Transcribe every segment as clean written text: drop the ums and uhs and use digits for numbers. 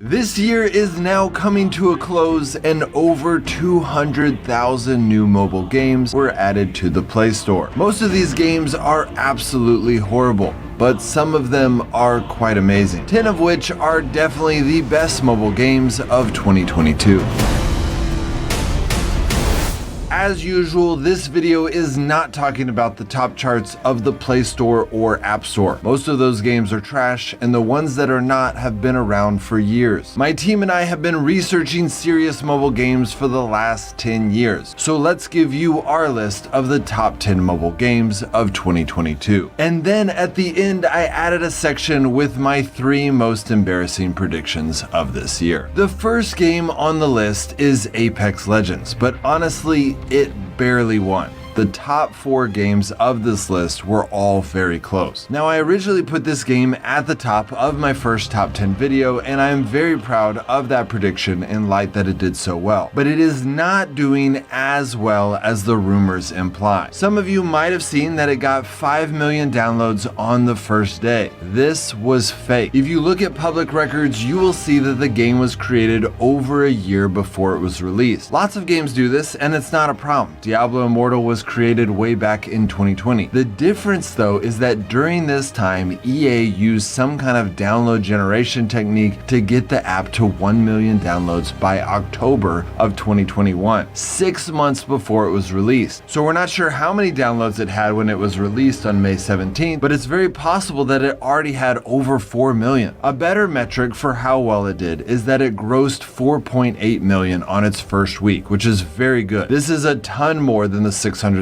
This year is now coming to a close and over 200,000 new mobile games were added to the Play Store. Most of these games are absolutely horrible, but some of them are quite amazing, 10 of which are definitely the best mobile games of 2022. As usual, this video is not talking about the top charts of the Play Store or App Store. Most of those games are trash, and the ones that are not have been around for years. My team and I have been researching serious mobile games for the last 10 years. So let's give you our list of the top 10 mobile games of 2022. And then at the end, I added a section with my 3 most embarrassing predictions of this year. The first game on the list is Apex Legends, but honestly, it barely won. The top 4 games of this list were all very close. Now, I originally put this game at the top of my first top 10 video, and I am very proud of that prediction in light that it did so well. But it is not doing as well as the rumors imply. Some of you might have seen that it got 5 million downloads on the first day. This was fake. If you look at public records, you will see that the game was created over a year before it was released. Lots of games do this, and it's not a problem. Diablo Immortal was created way back in 2020. The difference though is that during this time, EA used some kind of download generation technique to get the app to 1 million downloads by October of 2021, 6 months before it was released. So we're not sure how many downloads it had when it was released on May 17th, but it's very possible that it already had over 4 million. A better metric for how well it did is that it grossed 4.8 million on its first week, which is very good. This is a ton more than the 600,000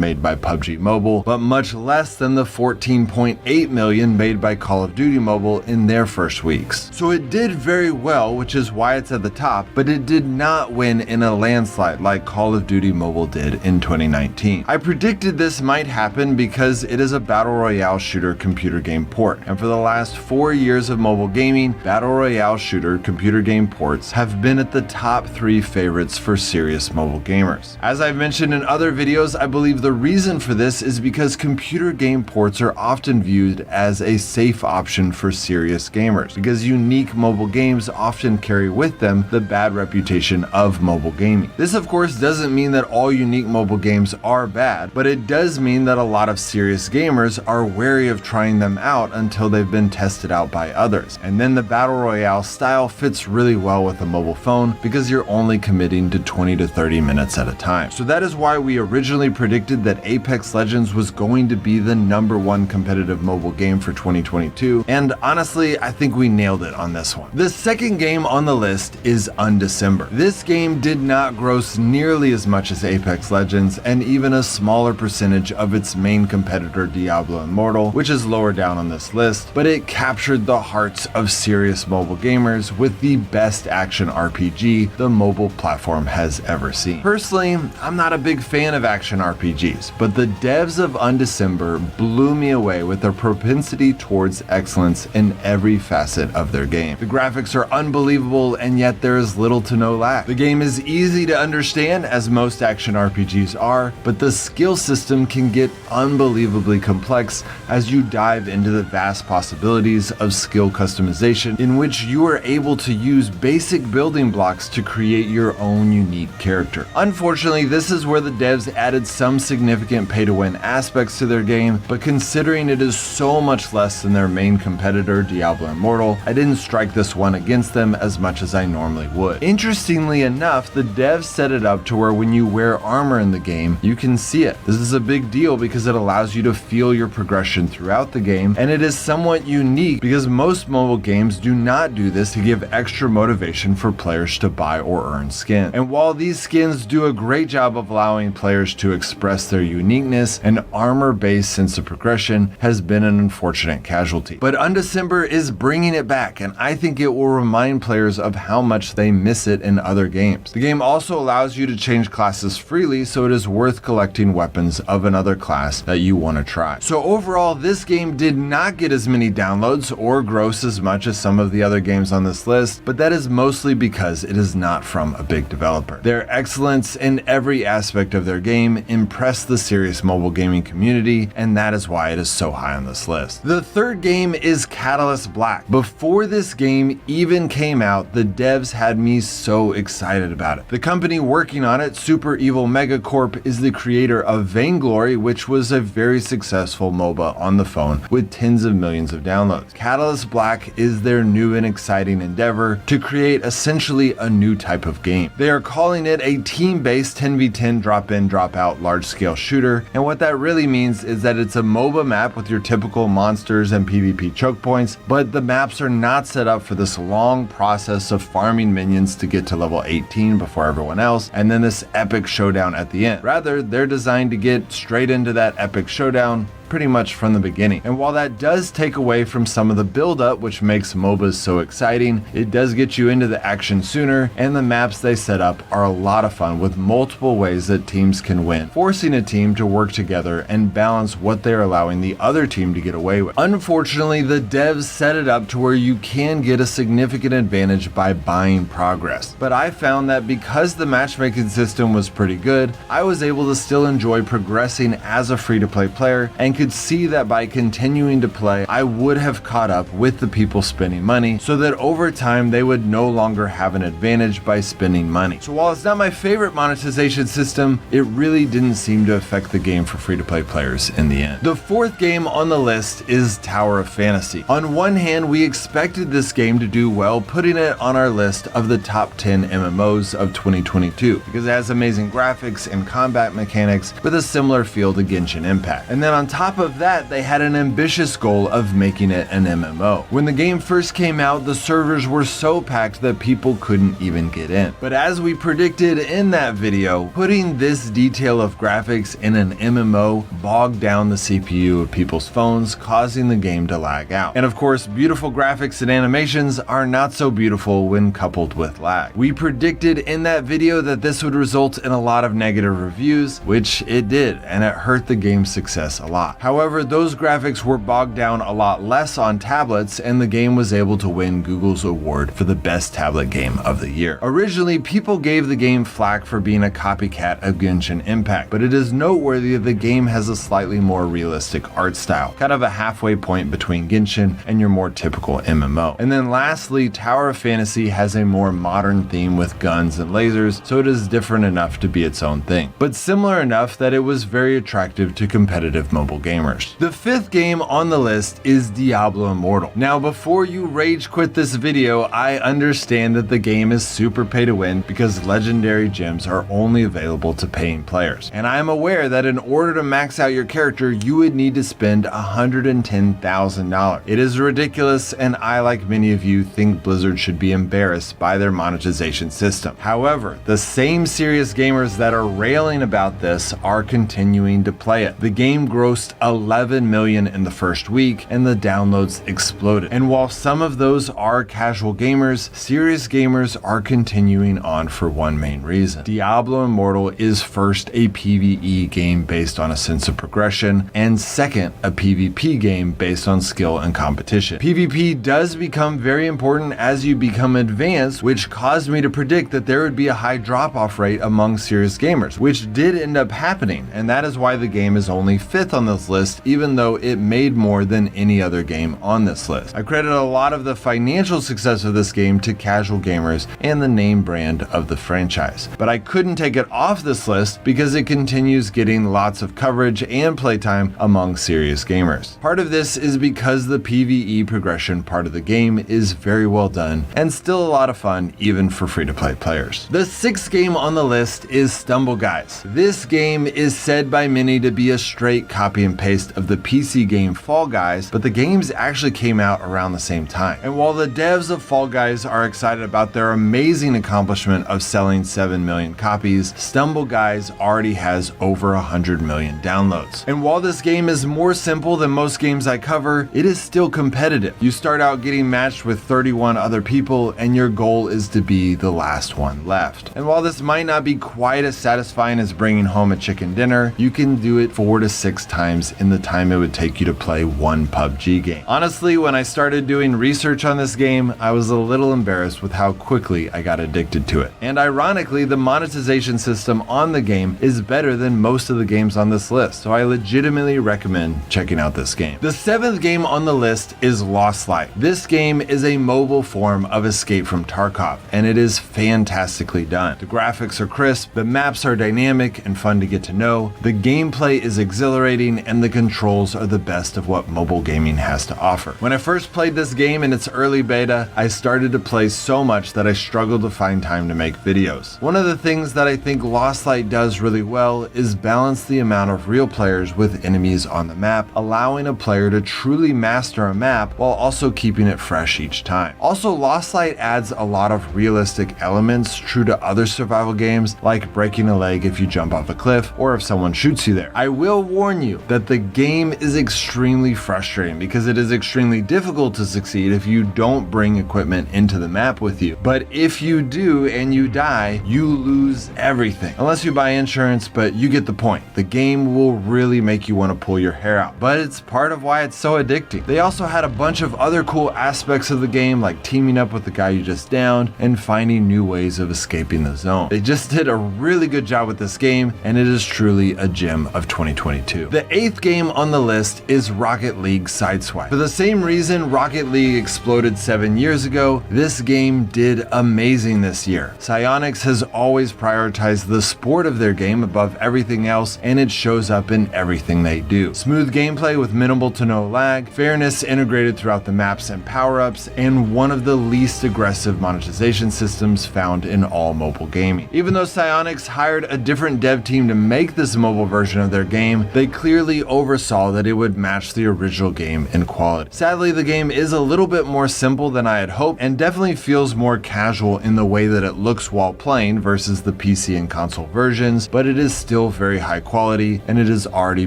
made by PUBG Mobile, but much less than the 14.8 million made by Call of Duty Mobile in their first weeks. So it did very well, which is why it's at the top, but it did not win in a landslide like Call of Duty Mobile did in 2019. I predicted this might happen because it is a battle royale shooter computer game port, and for the last 4 years of mobile gaming, battle royale shooter computer game ports have been at the top 3 favorites for serious mobile gamers. As I've mentioned in other videos, I believe the reason for this is because computer game ports are often viewed as a safe option for serious gamers, because unique mobile games often carry with them the bad reputation of mobile gaming. This of course doesn't mean that all unique mobile games are bad, but it does mean that a lot of serious gamers are wary of trying them out until they've been tested out by others. And then the battle royale style fits really well with a mobile phone because you're only committing to 20 to 30 minutes at a time. So that is why we originally predicted that Apex Legends was going to be the #1 competitive mobile game for 2022, and honestly, I think we nailed it on this one. The second game on the list is Undecember. This game did not gross nearly as much as Apex Legends, and even a smaller percentage of its main competitor Diablo Immortal, which is lower down on this list, but it captured the hearts of serious mobile gamers with the best action RPG the mobile platform has ever seen. Personally, I'm not a big fan of action RPGs, but the devs of Undecember blew me away with their propensity towards excellence in every facet of their game. The graphics are unbelievable, and yet there is little to no lag. The game is easy to understand, as most action RPGs are, but the skill system can get unbelievably complex as you dive into the vast possibilities of skill customization, in which you are able to use basic building blocks to create your own unique character. Unfortunately, this is where the devs added some significant pay-to-win aspects to their game, but considering it is so much less than their main competitor, Diablo Immortal, I didn't strike this one against them as much as I normally would. Interestingly enough, the devs set it up to where when you wear armor in the game, you can see it. This is a big deal because it allows you to feel your progression throughout the game, and it is somewhat unique because most mobile games do not do this to give extra motivation for players to buy or earn skin. And while these skins do a great job of allowing players to express their uniqueness, an armor-based sense of progression has been an unfortunate casualty. But Undecember is bringing it back, and I think it will remind players of how much they miss it in other games. The game also allows you to change classes freely, so it is worth collecting weapons of another class that you want to try. So overall, this game did not get as many downloads or gross as much as some of the other games on this list, but that is mostly because it is not from a big developer. Their excellence in every aspect of their game game impressed the serious mobile gaming community, and that is why it is so high on this list. The third game is Catalyst Black. Before this game even came out, the devs had me so excited about it. The company working on it, Super Evil Megacorp, is the creator of Vainglory, which was a very successful MOBA on the phone with tens of millions of downloads. Catalyst Black is their new and exciting endeavor to create essentially a new type of game. They are calling it a team-based 10v10 drop-in, drop-out large-scale shooter, and what that really means is that it's a MOBA map with your typical monsters and PvP choke points, but the maps are not set up for this long process of farming minions to get to level 18 before everyone else, and then this epic showdown at the end. Rather, they're designed to get straight into that epic showdown pretty much from the beginning. And while that does take away from some of the build-up, which makes MOBAs so exciting, it does get you into the action sooner, and the maps they set up are a lot of fun with multiple ways that teams can win, forcing a team to work together and balance what they're allowing the other team to get away with. Unfortunately, the devs set it up to where you can get a significant advantage by buying progress. But I found that because the matchmaking system was pretty good, I was able to still enjoy progressing as a free-to-play player and could see that by continuing to play, I would have caught up with the people spending money so that over time they would no longer have an advantage by spending money. So while it's not my favorite monetization system, it really didn't seem to affect the game for free-to-play players in the end. The fourth game on the list is Tower of Fantasy. On one hand, we expected this game to do well, putting it on our list of the top 10 MMOs of 2022 because it has amazing graphics and combat mechanics with a similar feel to Genshin Impact. And then on top of that, they had an ambitious goal of making it an MMO. When the game first came out, the servers were so packed that people couldn't even get in. But as we predicted in that video, putting this detail of graphics in an MMO bogged down the CPU of people's phones, causing the game to lag out. And of course, beautiful graphics and animations are not so beautiful when coupled with lag. We predicted in that video that this would result in a lot of negative reviews, which it did, and it hurt the game's success a lot. However, those graphics were bogged down a lot less on tablets, and the game was able to win Google's award for the best tablet game of the year. Originally, people gave the game flack for being a copycat of Genshin Impact, but it is noteworthy that the game has a slightly more realistic art style, kind of a halfway point between Genshin and your more typical MMO. And then lastly, Tower of Fantasy has a more modern theme with guns and lasers, so it is different enough to be its own thing, but similar enough that it was very attractive to competitive mobile gamers. The fifth game on the list is Diablo Immortal. Now, before you rage quit this video, I understand that the game is super pay to win because legendary gems are only available to paying players. And I am aware that in order to max out your character, you would need to spend $110,000. It is ridiculous, and I, like many of you, think Blizzard should be embarrassed by their monetization system. However, the same serious gamers that are railing about this are continuing to play it. The game grossed 11 million in the first week, and the downloads exploded. And while some of those are casual gamers, serious gamers are continuing on for one main reason. Diablo Immortal is first a PvE game based on a sense of progression, and second, a PvP game based on skill and competition. PvP does become very important as you become advanced, which caused me to predict that there would be a high drop-off rate among serious gamers, which did end up happening, and that is why the game is only fifth on this list, even though it made more than any other game on this list. I credit a lot of the financial success of this game to casual gamers and the name brand of the franchise. But I couldn't take it off this list because it continues getting lots of coverage and playtime among serious gamers. Part of this is because the PvE progression part of the game is very well done and still a lot of fun even for free-to-play players. The sixth game on the list is Stumble Guys. This game is said by many to be a straight copy and paste of the PC game Fall Guys, but the games actually came out around the same time. And while the devs of Fall Guys are excited about their amazing accomplishment of selling 7 million copies, Stumble Guys already has over 100 million downloads. And while this game is more simple than most games I cover, it is still competitive. You start out getting matched with 31 other people, and your goal is to be the last one left. And while this might not be quite as satisfying as bringing home a chicken dinner, you can do it 4 to 6 times players in the time it would take you to play one PUBG game. Honestly, when I started doing research on this game, I was a little embarrassed with how quickly I got addicted to it. And ironically, the monetization system on the game is better than most of the games on this list, so I legitimately recommend checking out this game. The 7th game on the list is Lost Light. This game is a mobile form of Escape from Tarkov, and it is fantastically done. The graphics are crisp, the maps are dynamic and fun to get to know, the gameplay is exhilarating, and the controls are the best of what mobile gaming has to offer. When I first played this game in its early beta, I started to play so much that I struggled to find time to make videos. One of the things that I think Lost Light does really well is balance the amount of real players with enemies on the map, allowing a player to truly master a map while also keeping it fresh each time. Also, Lost Light adds a lot of realistic elements true to other survival games, like breaking a leg if you jump off a cliff or if someone shoots you there. I will warn you that the game is extremely frustrating because it is extremely difficult to succeed if you don't bring equipment into the map with you. But if you do and you die, you lose everything. Unless you buy insurance, but you get the point. The game will really make you want to pull your hair out, but it's part of why it's so addicting. They also had a bunch of other cool aspects of the game, like teaming up with the guy you just downed and finding new ways of escaping the zone. They just did a really good job with this game, and it is truly a gem of 2022. The 8th game on the list is Rocket League Sideswipe. For the same reason Rocket League exploded 7 years ago, this game did amazing this year. Psyonix has always prioritized the sport of their game above everything else, and it shows up in everything they do. Smooth gameplay with minimal to no lag, fairness integrated throughout the maps and power-ups, and one of the least aggressive monetization systems found in all mobile gaming. Even though Psyonix hired a different dev team to make this mobile version of their game, they clearly oversaw that it would match the original game in quality. Sadly, the game is a little bit more simple than I had hoped, and definitely feels more casual in the way that it looks while playing versus the PC and console versions, but it is still very high quality, and it has already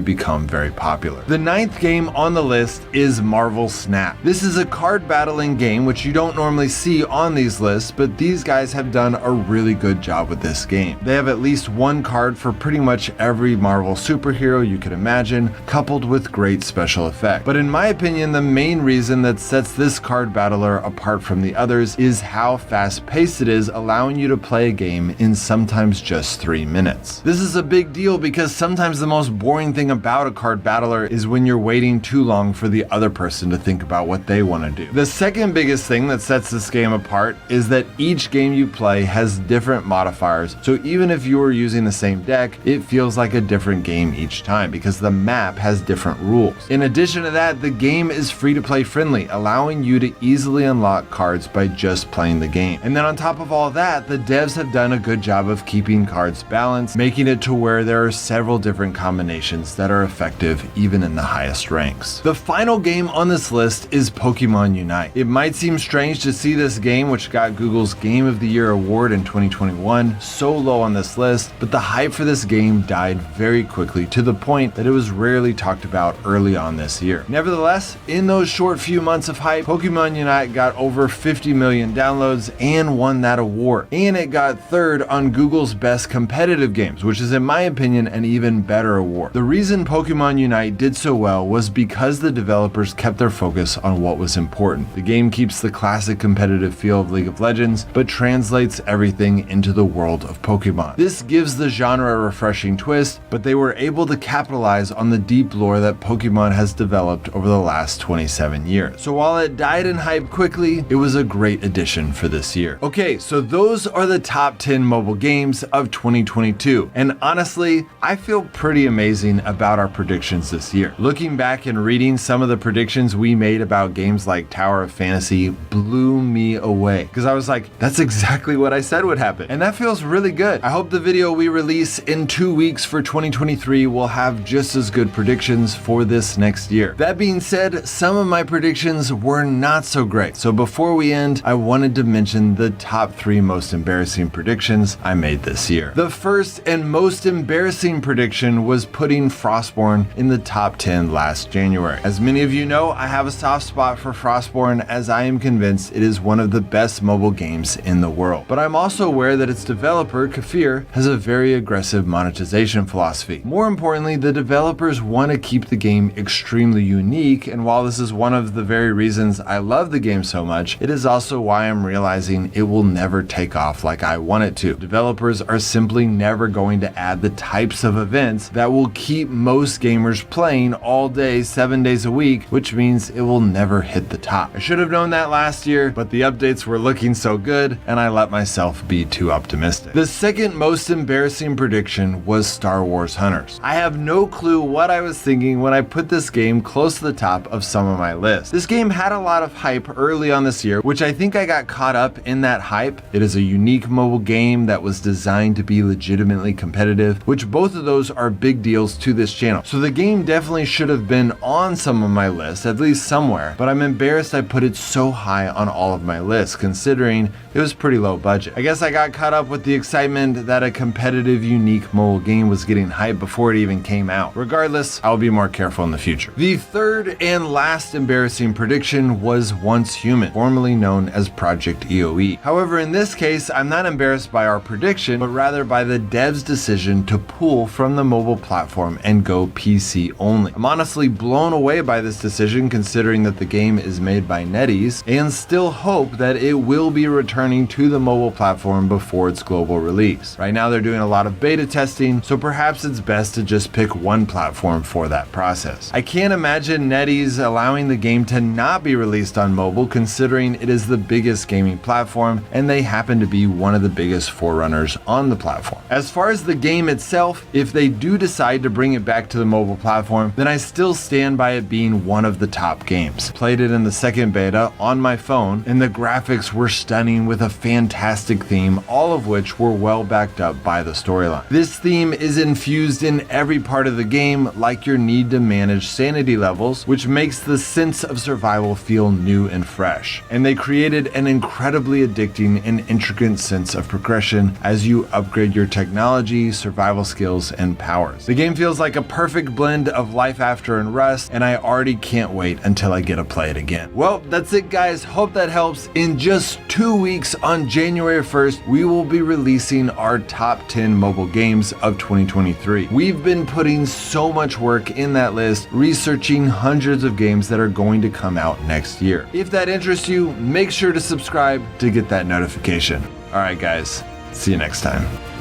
become very popular. The 9th game on the list is Marvel Snap. This is a card battling game, which you don't normally see on these lists, but these guys have done a really good job with this game. They have at least one card for pretty much every Marvel superhero you could imagine, coupled with great special effects. But in my opinion, the main reason that sets this card battler apart from the others is how fast-paced it is, allowing you to play a game in sometimes just 3 minutes. This is a big deal because sometimes the most boring thing about a card battler is when you're waiting too long for the other person to think about what they want to do. The second biggest thing that sets this game apart is that each game you play has different modifiers, so even if you are using the same deck, it feels like a different game each time because the map has different rules. In addition to that, the game is free-to-play friendly, allowing you to easily unlock cards by just playing the game. And then on top of all that, the devs have done a good job of keeping cards balanced, making it to where there are several different combinations that are effective even in the highest ranks. The final game on this list is Pokemon Unite. It might seem strange to see this game, which got Google's Game of the Year award in 2021, so low on this list, but the hype for this game died very quickly to the point that it was rarely talked about early on this year. Nevertheless, in those short few months of hype, Pokemon Unite got over 50 million downloads and won that award. And it got 3rd on Google's Best Competitive Games, which is in my opinion an even better award. The reason Pokemon Unite did so well was because the developers kept their focus on what was important. The game keeps the classic competitive feel of League of Legends, but translates everything into the world of Pokemon. This gives the genre a refreshing twist, but they were able to capitalize on the deep lore that Pokemon has developed over the last 27 years. So while it died in hype quickly, it was a great addition for this year. Okay, so those are the top 10 mobile games of 2022. And honestly, I feel pretty amazing about our predictions this year. Looking back and reading some of the predictions we made about games like Tower of Fantasy blew me away because I was like, that's exactly what I said would happen. And that feels really good. I hope the video we release in 2 weeks for 2023 will have just as good predictions for this next year. That being said, some of my predictions were not so great. So before we end, I wanted to mention the top 3 most embarrassing predictions I made this year. The first and most embarrassing prediction was putting Frostborn in the top 10 last January. As many of you know, I have a soft spot for Frostborn as I am convinced it is one of the best mobile games in the world. But I'm also aware that its developer, Kafir, has a very aggressive monetization philosophy. More importantly, the developer developers want to keep the game extremely unique, and while this is one of the very reasons I love the game so much, it is also why I'm realizing it will never take off like I want it to. Developers are simply never going to add the types of events that will keep most gamers playing all day, 7 days a week, which means it will never hit the top. I should have known that last year, but the updates were looking so good, and I let myself be too optimistic. The second most embarrassing prediction was Star Wars Hunters. I have no clue what I was thinking when I put this game close to the top of some of my lists. This game had a lot of hype early on this year, which I think I got caught up in that hype. It is a unique mobile game that was designed to be legitimately competitive, which both of those are big deals to this channel. So the game definitely should have been on some of my lists, at least somewhere, but I'm embarrassed I put it so high on all of my lists, considering it was pretty low budget. I guess I got caught up with the excitement that a competitive, unique mobile game was getting hyped before it even came out. Regardless, I'll be more careful in the future. The third and last embarrassing prediction was Once Human, formerly known as Project EOE. However, in this case, I'm not embarrassed by our prediction, but rather by the devs' decision to pull from the mobile platform and go PC only. I'm honestly blown away by this decision, considering that the game is made by NetEase, and still hope that it will be returning to the mobile platform before its global release. Right now they're doing a lot of beta testing, so perhaps it's best to just pick one platform for that process. I can't imagine NetEase allowing the game to not be released on mobile, considering it is the biggest gaming platform and they happen to be one of the biggest forerunners on the platform. As far as the game itself, if they do decide to bring it back to the mobile platform, then I still stand by it being one of the top games. Played it in the second beta on my phone, and the graphics were stunning with a fantastic theme, all of which were well backed up by the storyline. This theme is infused in every part of the game, like your need to manage sanity levels, which makes the sense of survival feel new and fresh. And they created an incredibly addicting and intricate sense of progression as you upgrade your technology, survival skills, and powers. The game feels like a perfect blend of Life After and Rust, and I already can't wait until I get to play it again. Well, that's it guys, hope that helps. In just 2 weeks on January 1st, we will be releasing our top 10 mobile games of 2023. We've been putting so much work in that list, researching hundreds of games that are going to come out next year. If that interests you, make sure to subscribe to get that notification. Alright guys, see you next time.